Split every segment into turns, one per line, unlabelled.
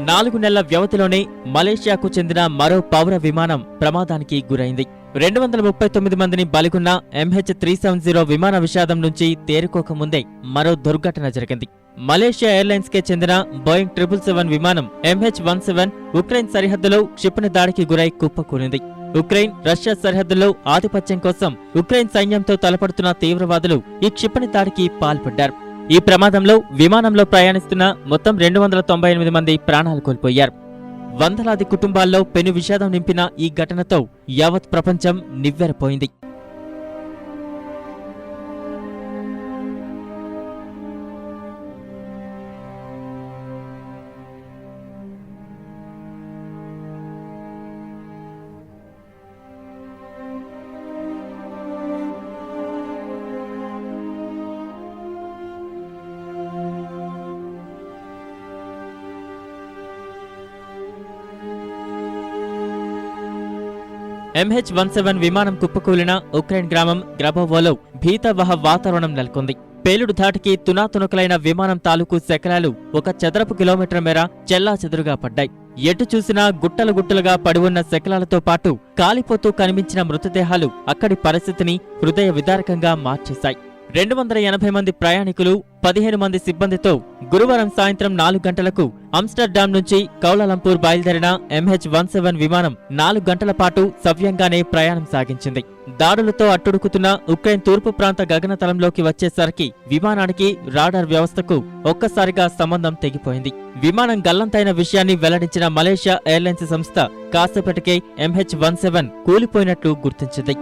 4 నెలల వ్యవధిలోనే మలేషియాకు చెందిన మరో పౌర విమానం ప్రమాదానికి గురైంది. 239 మందిని బలిగొన్న MH370 విమాన విషాదం నుంచి తేరుకోకముందే మరో దుర్ఘటన జరిగింది. మలేషియా ఎయిర్లైన్స్ కే చెందిన బోయింగ్ 777 విమానం MH17 ఉక్రెయిన్ సరిహద్దులో క్షిపణి దాడికి గురై కుప్పకూలింది. ఉక్రెయిన్ రష్యా సరిహద్దుల్లో ఆధిపత్యం కోసం ఉక్రెయిన్ సైన్యంతో తలపడుతున్న తీవ్రవాదులు ఈ క్షిపణి దాడికి పాల్పడ్డారు. ఈ ప్రమాదంలో విమానంలో ప్రయాణిస్తున్న మొత్తం 298 మంది ప్రాణాలు కోల్పోయారు. వందలాది కుటుంబాల్లో పెను విషాదం నింపిన ఈ ఘటనతో యావత్ ప్రపంచం నివ్వెరపోయింది. MH17 విమానం కుప్పకూలిన ఉక్రెయిన్ గ్రామం గ్రాబోవోలో భీతావహ వాతావరణం నెలకొంది. పేలుడు ధాటికి తునాతునకలైన విమానం తాలూకు శకలాలు 1 చదరపు కిలోమీటర్ మేర చెల్లాచెదురుగా పడ్డాయి. ఎటు చూసినా గుట్టలు గుట్టలుగా పడివున్న శకలాలతో పాటు కాలిపోతూ కనిపించిన మృతదేహాలు అక్కడి పరిస్థితిని హృదయ విదారకంగా మార్చేశాయి. 280 మంది ప్రయాణికులు 15 మంది సిబ్బందితో గురువారం సాయంత్రం 4 గంటలకు ఆమ్స్టర్డామ్ నుంచి కౌలాలంపూర్ బయలుదేరిన MH17 విమానం 4 గంటల పాటు సవ్యంగానే ప్రయాణం సాగించింది. దాడులతో అట్టుడుకుతున్న ఉక్రెయిన్ తూర్పు ప్రాంత గగనతలంలోకి వచ్చేసరికి విమానానికి రాడార్ వ్యవస్థకు ఒక్కసారిగా సంబంధం తెగిపోయింది. విమానం గల్లంతైన విషయాన్ని వెల్లడించిన మలేషియా ఎయిర్లైన్స్ సంస్థ కాసేపటికే MH17 కూలిపోయినట్లు గుర్తించింది.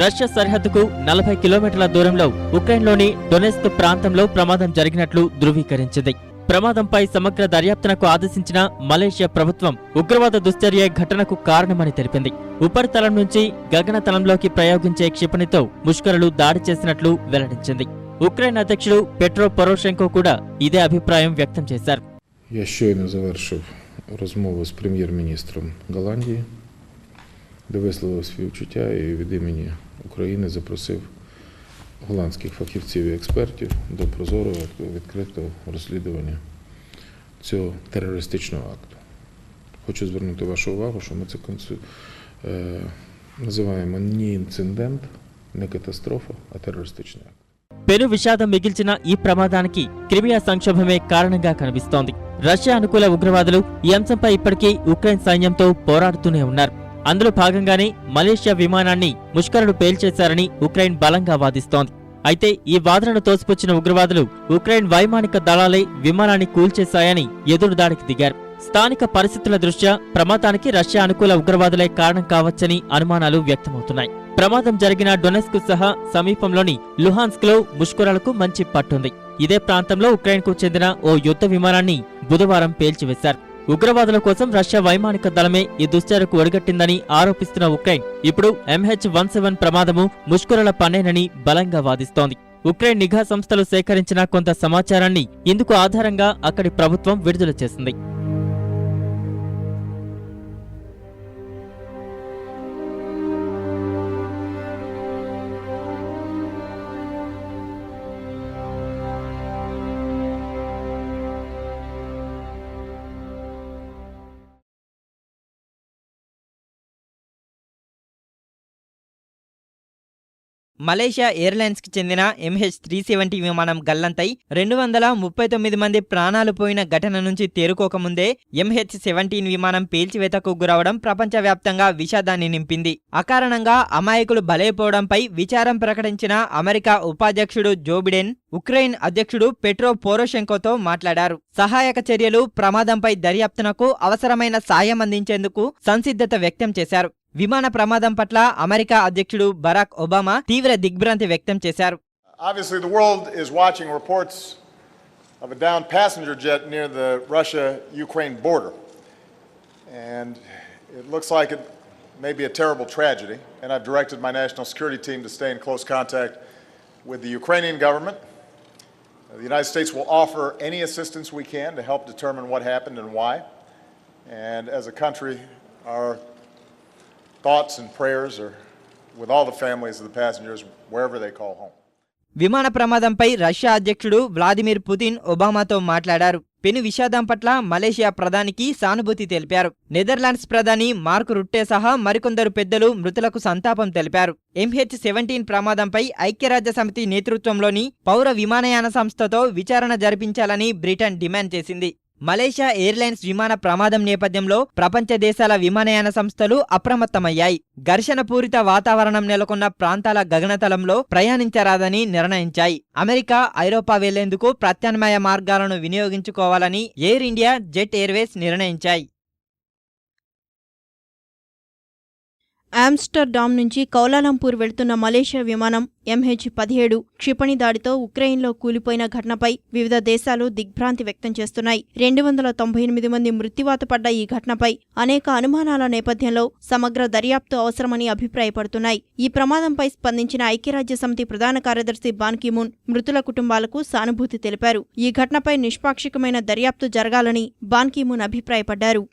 రష్యా సరిహద్దుకు 40 కిలోమీటర్ల దూరంలో ఉక్రెయిన్లోని డొనెస్క్ ప్రాంతంలో ప్రమాదం జరిగినట్లు ధృవీకరించింది. ప్రమాదంపై సమగ్ర దర్యాప్తునకు ఆదేశించిన మలేషియా ప్రభుత్వం ఉగ్రవాద దుశ్చర్య ఘటనకు కారణమని తెలిపింది. ఉపరితలం నుంచి గగనతలంలోకి ప్రయోగించే క్షిపణితో ముష్కరులు దాడి చేసినట్లు వెల్లడించింది. ఉక్రెయిన్ అధ్యక్షుడు పెట్రో పొరోషెంకో కూడా ఇదే అభిప్రాయం వ్యక్తం చేశారు.
Я щойно завершив розмову з прем'єр-міністром Голландії, де висловив співчуття і від імені України запросив голландських фахівців і експертів до прозорого відкритого розслідування цього терористичного акту. Хочу звернути вашу увагу, що ми це називаємо не інцидент, не катастрофа, а терористичний акт.
పెను విషాదం మిగిల్చిన ఈ ప్రమాదానికి క్రిమియా సంక్షోభమే కారణంగా కనిపిస్తోంది. రష్యా అనుకూల ఉగ్రవాదులు ఈ అంశంపై ఇప్పటికీ ఉక్రెయిన్ సైన్యంతో పోరాడుతూనే ఉన్నారు. అందులో భాగంగానే మలేషియా విమానాన్ని ముష్కరులు పేల్చేశారని ఉక్రెయిన్ బలంగా వాదిస్తోంది. అయితే ఈ వాదనను తోసిపుచ్చిన ఉగ్రవాదులు ఉక్రెయిన్ వైమానిక దళాలే విమానాన్ని కూల్చేశాయని ఎదురుదాడికి దిగారు. స్థానిక పరిస్థితుల దృష్ట్యా ప్రమాదానికి రష్యా అనుకూల ఉగ్రవాదులే కారణం కావచ్చని అనుమానాలు వ్యక్తమవుతున్నాయి. ప్రమాదం జరిగిన డొనెస్క్ సహా సమీపంలోని లుహాన్స్క్ లో ముష్కరులకు మంచి పట్టుంది. ఇదే ప్రాంతంలో ఉక్రెయిన్కు చెందిన ఓ యుద్ధ విమానాన్ని బుధవారం పేల్చివేశారు. ఉగ్రవాదుల కోసం రష్యా వైమానిక దళమే ఈ దుశ్చర్యకు ఒడిగట్టిందని ఆరోపిస్తున్న ఉక్రెయిన్ ఇప్పుడు MH17 ప్రమాదము ముష్కరుల పనేనని బలంగా వాదిస్తోంది. ఉక్రెయిన్ నిఘా సంస్థలు సేకరించిన కొంత సమాచారాన్ని ఇందుకు ఆధారంగా అక్కడి ప్రభుత్వం విడుదల చేసింది.
మలేషియా ఎయిర్లైన్స్ కి చెందిన MH370 విమానం గల్లంతై 239 మంది ప్రాణాలు పోయిన ఘటన నుంచి తేరుకోకముందే MH17 విమానం పేల్చివేతకు గురవడం ప్రపంచవ్యాప్తంగా విషాదాన్ని నింపింది. అకారణంగా అమాయకులు బలైపోవడంపై విచారం ప్రకటించిన అమెరికా ఉపాధ్యక్షుడు జో బిడెన్ ఉక్రెయిన్ అధ్యక్షుడు పెట్రో పోరోషెంకోతో మాట్లాడారు. సహాయక చర్యలు, ప్రమాదంపై దర్యాప్తునకు అవసరమైన సాయం అందించేందుకు సంసిద్ధత వ్యక్తం చేశారు. విమాన ప్రమాదం పట్ల అమెరికా అధ్యక్షుడు బరాక్ ఒబామా తీవ్ర దిగ్భ్రాంతి వ్యక్తం చేశారు.
Obviously the world is watching reports of a downed passenger jet near the Russia-Ukraine border. And it looks like it may be a terrible tragedy, and I've directed my national security team to stay in close contact with the Ukrainian government The United States will offer any assistance we can to help determine what happened and why. And as a country, our thoughts and prayers are with all the families of the passengers wherever they call home.
విమాన ప్రమాదంపై Russia అధ్యక్షుడు Vladimir Putin ఒబామాతో మాట్లాడారు. పెను విషాదం పట్ల Malaysia ప్రధానికి సానుభూతి తెలిపారు. నెదర్లాండ్స్ ప్రధాని మార్క్ రుట్టే సహా మరికొందరు పెద్దలు మృతులకు సంతాపం తెలిపారు. MH17 ప్రమాదంపై ఐక్యరాజ్యసమితి నేతృత్వంలోని పౌర విమానయాన సంస్థతో విచారణ జరిపించాలని బ్రిటన్ డిమాండ్ చేసింది. మలేషియా ఎయిర్లైన్స్ విమాన ప్రమాదం నేపథ్యంలో ప్రపంచ దేశాల విమానయాన సంస్థలు అప్రమత్తమయ్యాయి. ఘర్షణ పూరిత వాతావరణం నెలకొన్న ప్రాంతాల గగనతలంలో ప్రయాణించరాదని నిర్ణయించాయి. అమెరికా, ఐరోపా వెళ్లేందుకు ప్రత్యామ్నాయ మార్గాలను వినియోగించుకోవాలని ఎయిర్ ఇండియా, జెట్ ఎయిర్వేస్ నిర్ణయించాయి.
ఆమ్స్టర్డామ్ నుంచి కౌలాలంపూర్ వెళ్తున్న మలేషియా విమానం MH17 క్షిపణి దాడితో ఉక్రెయిన్లో కూలిపోయిన ఘటనపై వివిధ దేశాలు దిగ్భ్రాంతి వ్యక్తం చేస్తున్నాయి. 298 మంది మృత్యువాత పడ్డ ఈ ఘటనపై అనేక అనుమానాల నేపథ్యంలో సమగ్ర దర్యాప్తు అవసరమని అభిప్రాయపడుతున్నాయి. ఈ ప్రమాదంపై స్పందించిన ఐక్యరాజ్యసమితి ప్రధాన కార్యదర్శి బాన్ కీ మూన్ మృతుల కుటుంబాలకు సానుభూతి తెలిపారు. ఈ ఘటనపై నిష్పాక్షికమైన దర్యాప్తు జరగాలని బాన్ కీ మూన్ అభిప్రాయపడ్డారు.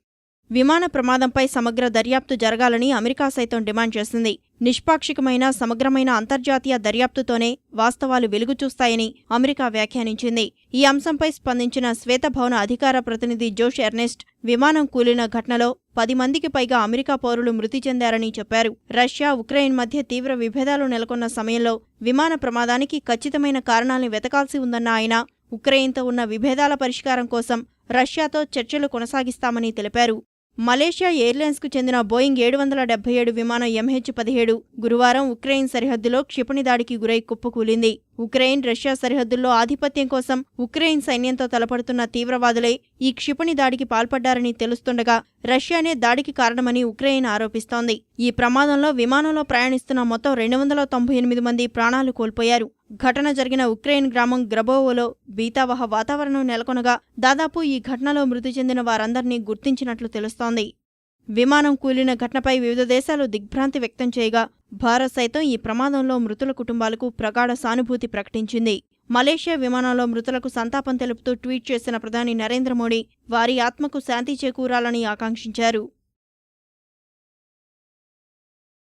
విమాన ప్రమాదంపై సమగ్ర దర్యాప్తు జరగాలని అమెరికా సైతం డిమాండ్ చేసింది. నిష్పాక్షికమైన సమగ్రమైన అంతర్జాతీయ దర్యాప్తుతోనే వాస్తవాలు వెలుగుచూస్తాయని అమెరికా వ్యాఖ్యానించింది. ఈ అంశంపై స్పందించిన శ్వేతభవన అధికార ప్రతినిధి జోష్ ఎర్నెస్ట్ విమానం కూలిన ఘటనలో 10 మందికి పైగా అమెరికా పౌరులు మృతి చెందారని చెప్పారు. రష్యా, ఉక్రెయిన్ మధ్య తీవ్ర విభేదాలు నెలకొన్న సమయంలో విమాన ప్రమాదానికి ఖచ్చితమైన కారణాల్ని వెతకాల్సి ఉందన్న ఆయన ఉక్రెయిన్తో ఉన్న విభేదాల పరిష్కారం కోసం రష్యాతో చర్చలు కొనసాగిస్తామని తెలిపారు. మలేషియా ఎయిర్లైన్స్కు చెందిన బోయింగ్ 777 విమానం MH17 గురువారం ఉక్రెయిన్ సరిహద్దులో క్షిపణి దాడికి గురై కుప్పకూలింది. ఉక్రెయిన్, రష్యా సరిహద్దుల్లో ఆధిపత్యం కోసం ఉక్రెయిన్ సైన్యంతో తలపడుతున్న తీవ్రవాదులే ఈ క్షిపణి దాడికి పాల్పడ్డారని తెలుస్తుండగా రష్యానే దాడికి కారణమని ఉక్రెయిన్ ఆరోపిస్తోంది. ఈ ప్రమాదంలో విమానంలో ప్రయాణిస్తున్న మొత్తం 298 మంది ప్రాణాలు కోల్పోయారు. ఘటన జరిగిన ఉక్రెయిన్ గ్రామం గ్రబోవోలో బీతావహ వాతావరణం నెలకొనగా దాదాపు ఈ ఘటనలో మృతి చెందిన వారందరినీ గుర్తించినట్లు తెలుస్తోంది. విమానం కూలిన ఘటనపై వివిధ దేశాలు దిగ్భ్రాంతి వ్యక్తం చేయగా భారత్ సైతం ఈ ప్రమాదంలో మృతుల కుటుంబాలకు ప్రగాఢ సానుభూతి ప్రకటించింది. మలేషియా విమానంలో మృతులకు సంతాపం తెలుపుతూ ట్వీట్ చేసిన ప్రధాని నరేంద్ర మోడీ వారి ఆత్మకు శాంతి చేకూరాలని ఆకాంక్షించారు.